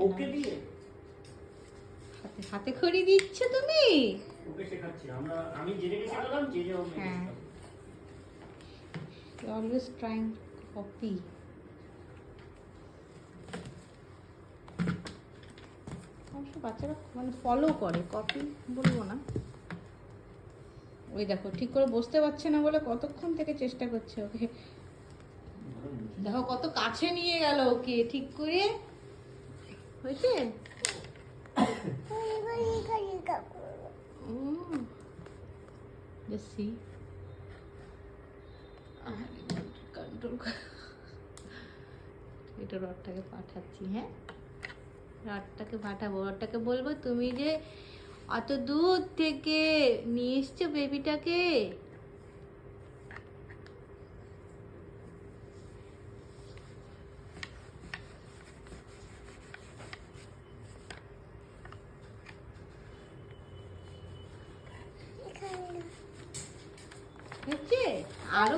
ওকে দিয়ে হাতে হাতে খড়ি দিচ্ছ তুমি? ওকে শেখাচ্ছি আমি যেটাকে শেখালাম যে হ্যাঁ, অলওয়েজ ট্রাইং কপি। অবশ্য বাচ্চারা মানে ফলো করে, কপি বলবো না। ওই দেখো ঠিক করে বসতে পারছে না বলে কতক্ষণ থেকে চেষ্টা করছে ওকে। দেখো কত কাছে নিয়ে গেল ওকে ঠিক করে। হয়েছে? কন্ট্রোল এটা রডটাকে পাঠাচ্ছি। হ্যাঁ, রডটাকে পাঠাবো, রডটাকে বলবো তুমি যে অত দূর থেকে নিয়ে এসছো বেবিটাকে। হচ্ছে আরো